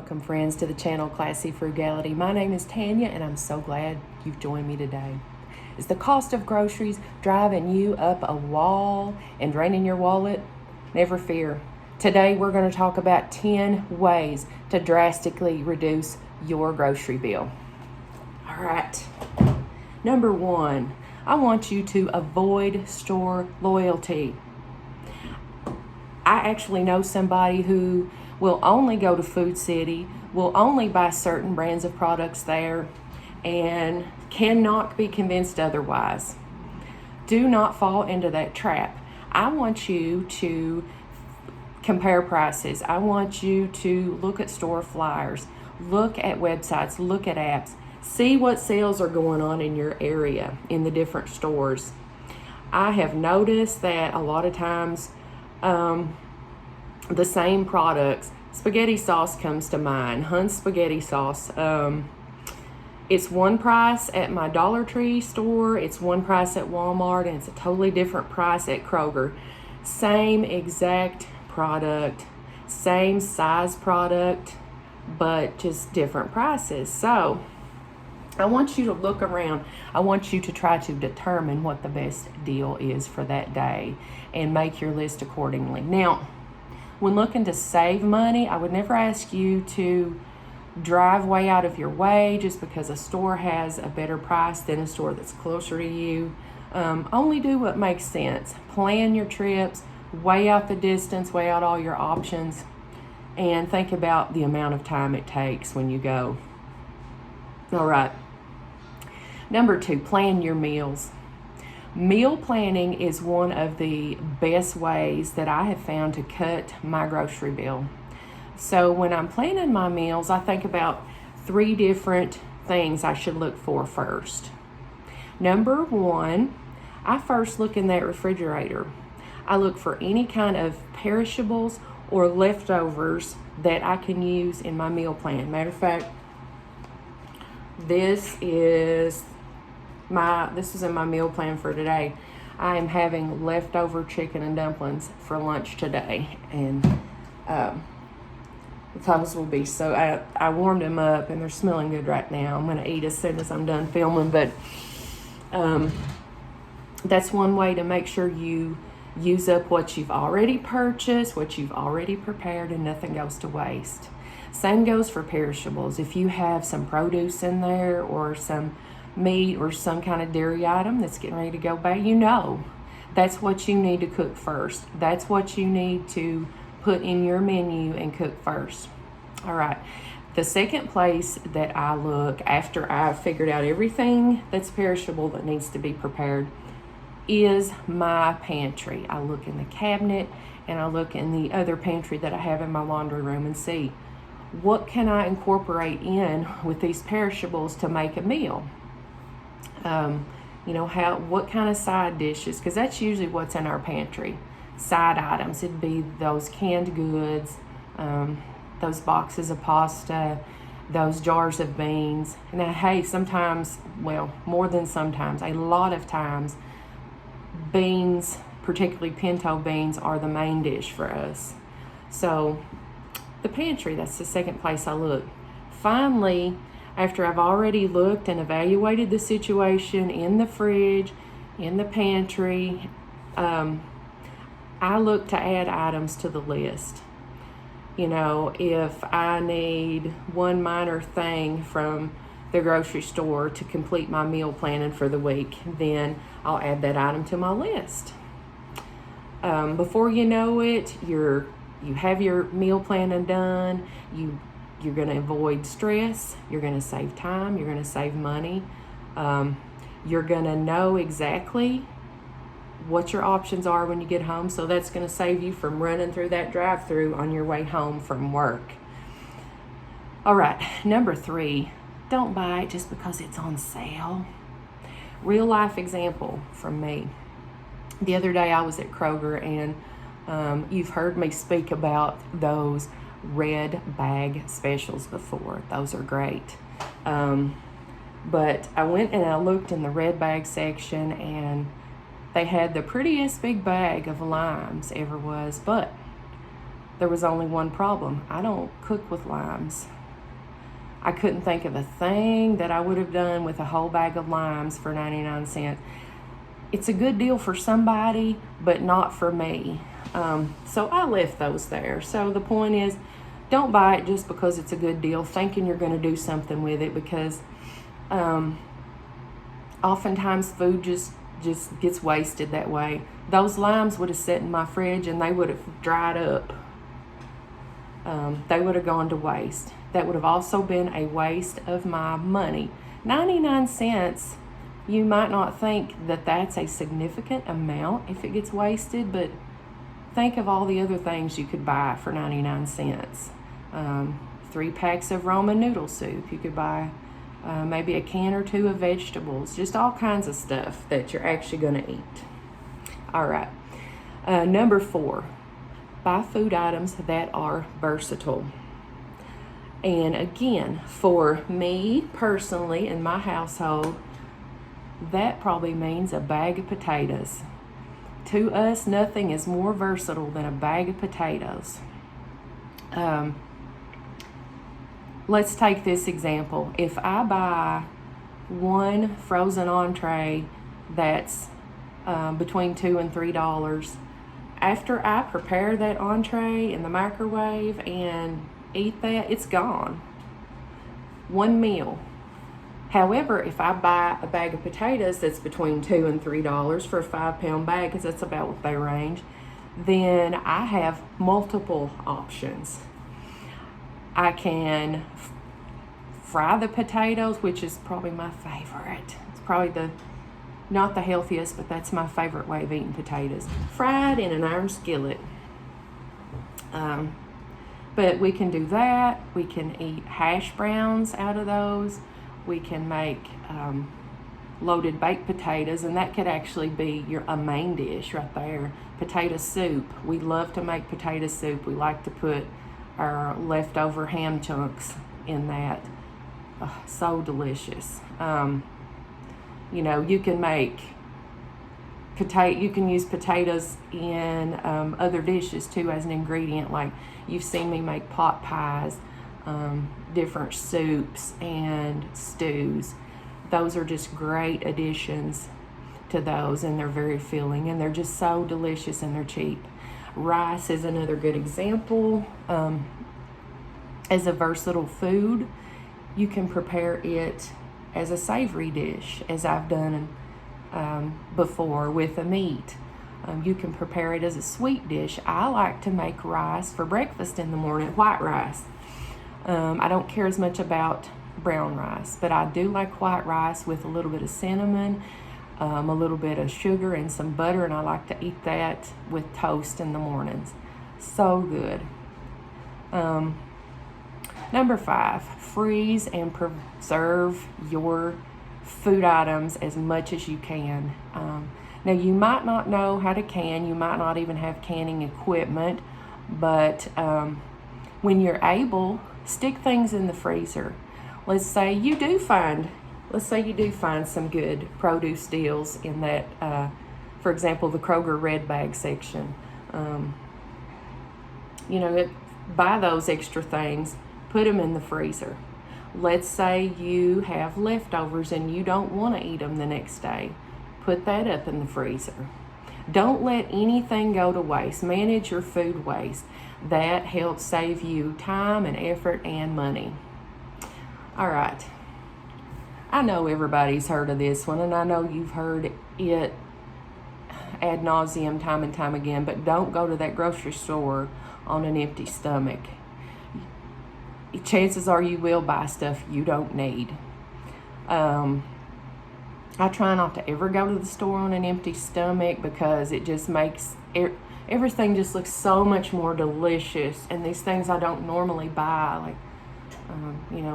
welcome, friends, to the channel Classy Frugality. My name is Tanya, and I'm so glad you've joined me today. Is the cost of groceries driving you up a wall and draining your wallet? Never fear. Today, we're going to talk about 10 ways to drastically reduce your grocery bill. All right. Number 1, I want you to avoid store loyalty. I actually know somebody who will only go to Food City, will only buy certain brands of products there, and cannot be convinced otherwise. Do not fall into that trap. I want you to compare prices. I want you to look at store flyers, look at websites, look at apps, see what sales are going on in your area in the different stores. I have noticed that a lot of times the same products, spaghetti sauce comes to mind, Hunt's spaghetti sauce. It's one price at my Dollar Tree store, it's one price at Walmart, and it's a totally different price at Kroger. Same exact product, same size product, but just different prices. So I want you to look around. I want you to try to determine what the best deal is for that day and make your list accordingly. Now, when looking to save money, I would never ask you to drive way out of your way just because a store has a better price than a store that's closer to you. Only do what makes sense. Plan your trips, weigh out the distance, weigh out all your options, and think about the amount of time it takes when you go. All right. Number 2, plan your meals. Meal planning is one of the best ways that I have found to cut my grocery bill. So when I'm planning my meals, I think about 3 different things I should look for first. Number 1, I first look in that refrigerator. I look for any kind of perishables or leftovers that I can use in my meal plan. Matter of fact, this is in my meal plan for today. I am having leftover chicken and dumplings for lunch today, and those will be so. I warmed them up, and they're smelling good right now. I'm going to eat as soon as I'm done filming, but that's one way to make sure you use up what you've already purchased, what you've already prepared, and nothing goes to waste. Same goes for perishables. If you have some produce in there or some meat or some kind of dairy item that's getting ready to go bad, that's what you need to cook first. That's what you need to put in your menu and cook first. All right. The second place that I look after I've figured out everything that's perishable that needs to be prepared is my pantry. I look in the cabinet and I look in the other pantry that I have in my laundry room and see what can I incorporate in with these perishables to make a meal. What kind of side dishes, because that's usually what's in our pantry. Side items, it'd be those canned goods, those boxes of pasta, those jars of beans. Now, hey, sometimes, more than sometimes, a lot of times, beans, particularly pinto beans, are the main dish for us. So the pantry, that's the second place I look. Finally, after I've already looked and evaluated the situation in the fridge, in the pantry, I look to add items to the list. If I need one minor thing from the grocery store to complete my meal planning for the week, then I'll add that item to my list. Before you know it, you have your meal planning done. You're going to avoid stress. You're going to save time. You're going to save money. You're going to know exactly what your options are when you get home. So that's going to save you from running through that drive-through on your way home from work. All right, number 3, don't buy it just because it's on sale. Real life example from me. The other day I was at Kroger, and you've heard me speak about those red bag specials before. Those are great. But I went and I looked in the red bag section, and they had the prettiest big bag of limes ever was, but there was only one problem. I don't cook with limes. I couldn't think of a thing that I would have done with a whole bag of limes for 99 cents. It's a good deal for somebody, but not for me. So I left those there. So the point is, don't buy it just because it's a good deal, thinking you're going to do something with it, because oftentimes food just gets wasted that way. Those limes would have sat in my fridge and they would have dried up. They would have gone to waste. That would have also been a waste of my money. 99 cents, you might not think that that's a significant amount if it gets wasted, but think of all the other things you could buy for 99 cents. 3 packs of ramen noodle soup. You could buy maybe a can or 2 of vegetables, just all kinds of stuff that you're actually going to eat. All right. Number 4, buy food items that are versatile. And again, for me personally in my household, that probably means a bag of potatoes. To us, nothing is more versatile than a bag of potatoes. Let's take this example. If I buy one frozen entree that's between $2 and $3, after I prepare that entree in the microwave and eat that, it's gone. One meal. However, if I buy a bag of potatoes that's between $2 and $3 for a 5-pound bag, because that's about what they range, then I have multiple options. I can fry the potatoes, which is probably my favorite. It's probably not the healthiest, but that's my favorite way of eating potatoes. Fried in an iron skillet. But we can do that. We can eat hash browns out of those. We can make loaded baked potatoes, and that could actually be a main dish right there. Potato soup. We love to make potato soup. We like to put our leftover ham chunks in that. So delicious. You can make you can use potatoes in other dishes too as an ingredient. Like you've seen me make pot pies, different soups and stews. Those are just great additions to those, and they're very filling, and they're just so delicious, and they're cheap. Rice is another good example. As a versatile food, you can prepare it as a savory dish, as I've done before with a meat. You can prepare it as a sweet dish. I like to make rice for breakfast in the morning, white rice. I don't care as much about brown rice, but I do like white rice with a little bit of cinnamon, a little bit of sugar and some butter, and I like to eat that with toast in the mornings. So good. Number 5, freeze and preserve your food items as much as you can. Now, you might not know how to can, you might not even have canning equipment, but when you're able, stick things in the freezer. Let's say you do find some good produce deals in that, for example, the Kroger red bag section. Buy those extra things, put them in the freezer. Let's say you have leftovers and you don't want to eat them the next day. Put that up in the freezer. Don't let anything go to waste. Manage your food waste. That helps save you time and effort and money. All right. I know everybody's heard of this one, and I know you've heard it ad nauseum time and time again, but don't go to that grocery store on an empty stomach. Chances are you will buy stuff you don't need. I try not to ever go to the store on an empty stomach because it just makes everything just looks so much more delicious. And these things I don't normally buy, like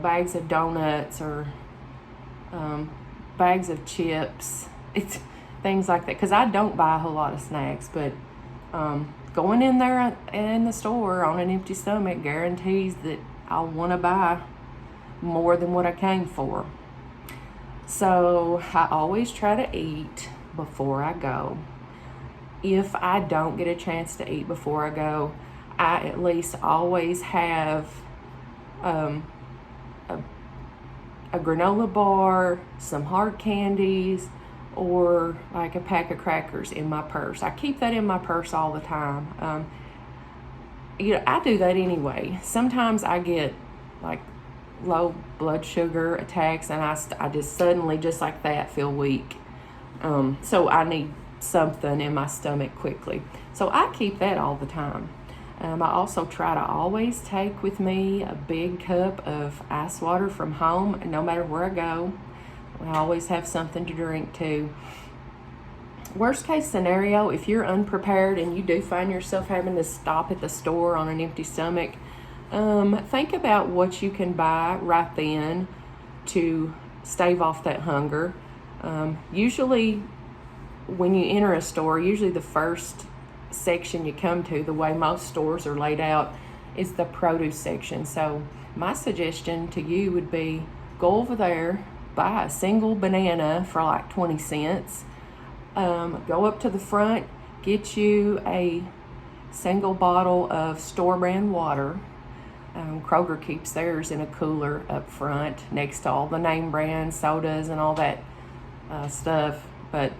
bags of donuts or bags of chips, it's things like that. Because I don't buy a whole lot of snacks, but going in there in the store on an empty stomach guarantees that I'll want to buy more than what I came for. So I always try to eat before I go. If I don't get a chance to eat before I go, I at least always have a a granola bar, some hard candies, or like a pack of crackers in my purse. I keep that in my purse all the time. I do that anyway. Sometimes I get like low blood sugar attacks, and I just suddenly, just like that, feel weak. So I need something in my stomach quickly. So I keep that all the time. I also try to always take with me a big cup of ice water from home, no matter where I go. I always have something to drink too. Worst case scenario, if you're unprepared and you do find yourself having to stop at the store on an empty stomach, think about what you can buy right then to stave off that hunger. Usually when you enter a store, usually the first section you come to, the way most stores are laid out, is the produce section. So my suggestion to you would be, go over there, buy a single banana for like 20 cents. Go up to the front, get you a single bottle of store brand water. Kroger keeps theirs in a cooler up front next to all the name brand sodas and all that stuff. But,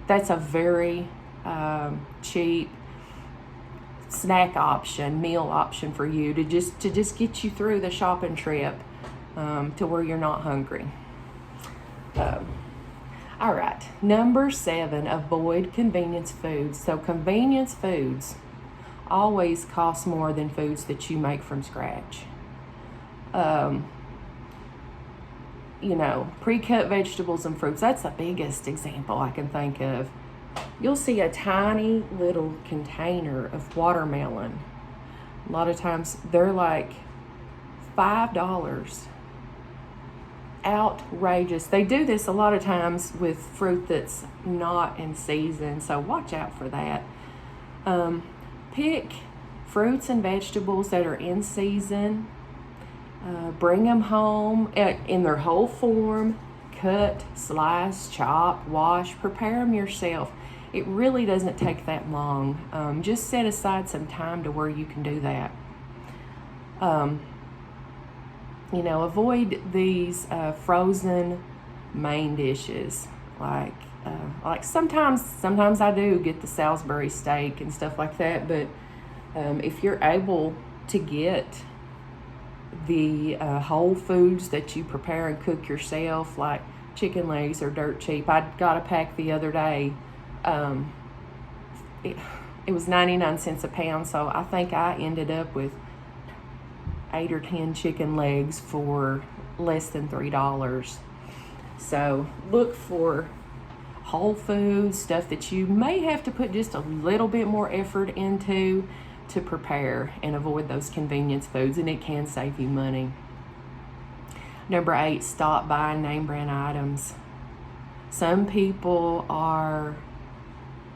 that's a very cheap snack option, meal option for you to just get you through the shopping trip to where you're not hungry. All right, number 7, avoid convenience foods. So convenience foods always cost more than foods that you make from scratch. Pre-cut vegetables and fruits, that's the biggest example I can think of. You'll see a tiny little container of watermelon. A lot of times they're like $5. Outrageous. They do this a lot of times with fruit that's not in season, so watch out for that. Pick fruits and vegetables that are in season. Bring them home in their whole form. Cut, slice, chop, wash, prepare them yourself. It really doesn't take that long. Just set aside some time to where you can do that. Avoid these frozen main dishes. Like sometimes I do get the Salisbury steak and stuff like that, but if you're able to get the whole foods that you prepare and cook yourself, like chicken legs are dirt cheap. I got a pack the other day. It was 99 cents a pound, so I think I ended up with 8 or 10 chicken legs for less than $3. So look for whole foods, stuff that you may have to put just a little bit more effort into to prepare, and avoid those convenience foods, and it can save you money. Number 8, stop buying name brand items. Some people are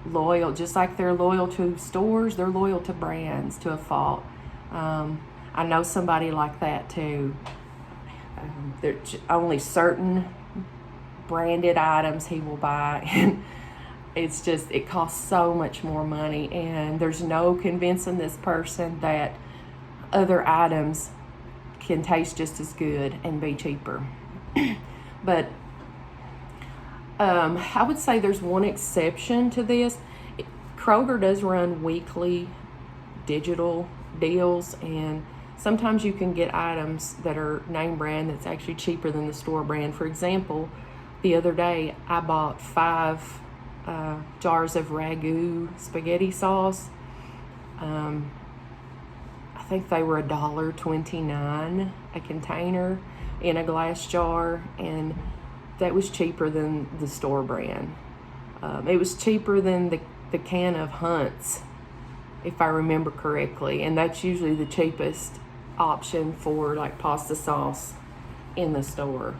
loyal, just like they're loyal to stores, they're loyal to brands to a fault. I know somebody like that too. There's only certain branded items he will buy, and it costs so much more money, and there's no convincing this person that other items can taste just as good and be cheaper. But I would say there's one exception to this. Kroger does run weekly digital deals, and sometimes you can get items that are name brand that's actually cheaper than the store brand. For example, the other day I bought 5 jars of ragu spaghetti sauce. I think they were $1.29 a container in a glass jar, and that was cheaper than the store brand. It was cheaper than the can of Hunt's, if I remember correctly, and that's usually the cheapest option for like pasta sauce in the store.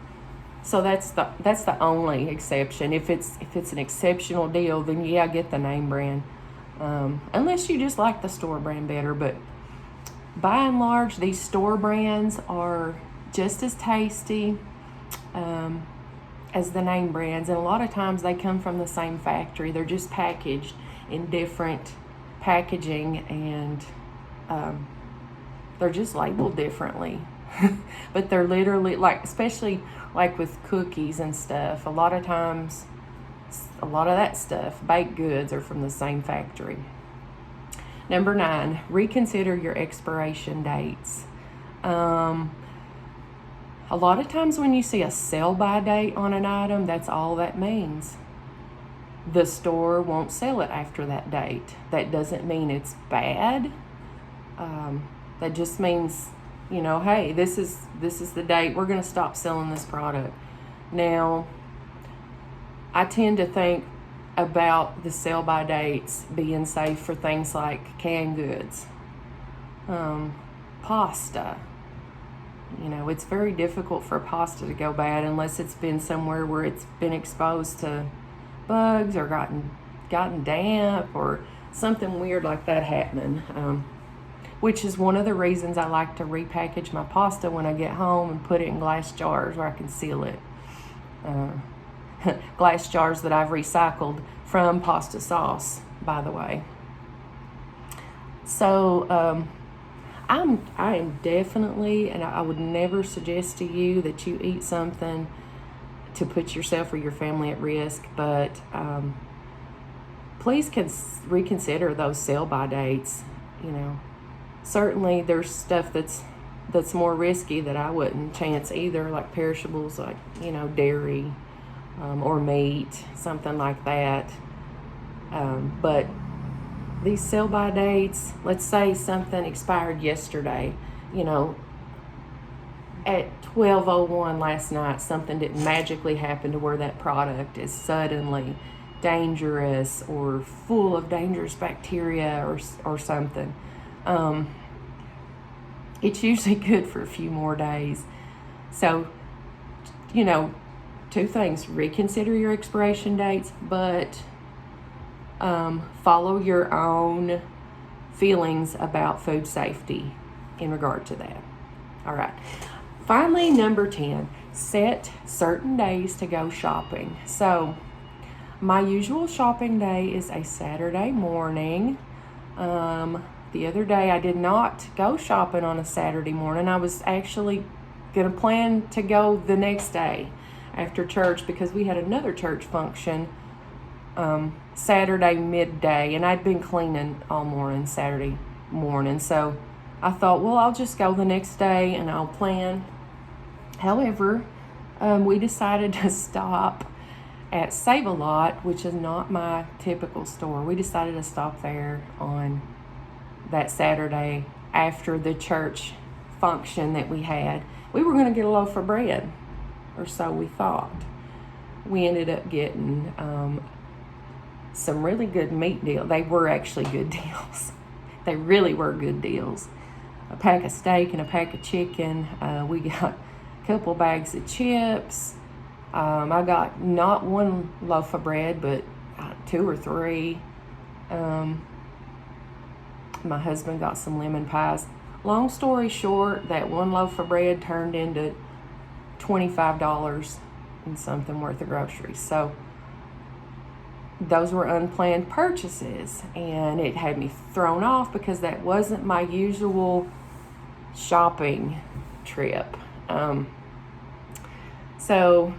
So that's the only exception. If it's an exceptional deal, then yeah, get the name brand. Unless you just like the store brand better. But by and large, these store brands are just as tasty as the name brands, and a lot of times they come from the same factory. They're just packaged in different packaging, and they're just labeled differently. But they're literally like, especially like with cookies and stuff, a lot of times, a lot of that stuff, baked goods, are from the same factory. Number 9, reconsider your expiration dates. A lot of times when you see a sell-by date on an item, that's all that means. The store won't sell it after that date. That doesn't mean it's bad. That just means, hey, this is the date we're going to stop selling this product. Now, I tend to think about the sell-by dates being safe for things like canned goods, pasta. It's very difficult for pasta to go bad unless it's been somewhere where it's been exposed to bugs or gotten damp or something weird like that happening, which is one of the reasons I like to repackage my pasta when I get home and put it in glass jars where I can seal it. Glass jars that I've recycled from pasta sauce, by the way. So I am definitely, and I would never suggest to you that you eat something to put yourself or your family at risk, but please reconsider those sell-by dates. Certainly there's stuff that's more risky that I wouldn't chance either, like perishables, like dairy or meat, something like that. But these sell-by dates, let's say something expired yesterday, at 12:01 last night, something didn't magically happen to where that product is suddenly dangerous or full of dangerous bacteria or something. It's usually good for a few more days. So, 2 things: reconsider your expiration dates, but follow your own feelings about food safety in regard to that. All right. Finally, number 10, set certain days to go shopping. So my usual shopping day is a Saturday morning. The other day I did not go shopping on a Saturday morning. I was actually going to plan to go the next day after church because we had another church function Saturday midday, and I'd been cleaning all morning Saturday morning. So I thought, well, I'll just go the next day and I'll plan. However, we decided to stop at Save-A-Lot, which is not my typical store. We decided to stop there on that Saturday after the church function that we had. We were going to get a loaf of bread, or so we thought. We ended up getting some really good meat deals. They were actually good deals. They really were good deals. A pack of steak and a pack of chicken. We got a couple bags of chips. I got not one loaf of bread, but 2 or 3. My husband got some lemon pies. Long story short, that one loaf of bread turned into $25 and something worth of groceries. So those were unplanned purchases, and it had me thrown off because that wasn't my usual shopping trip. So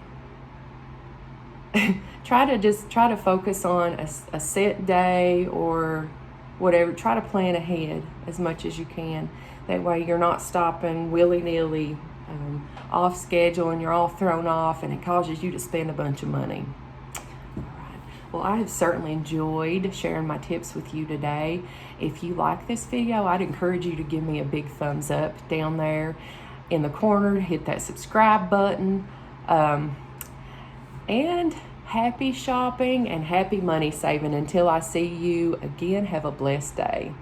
try to focus on a set day or whatever. Try to plan ahead as much as you can. That way you're not stopping willy-nilly off schedule and you're all thrown off and it causes you to spend a bunch of money. All right. Well, I have certainly enjoyed sharing my tips with you today. If you like this video, I'd encourage you to give me a big thumbs up down there in the corner. Hit that subscribe button. And happy shopping and happy money saving. Until I see you again, have a blessed day.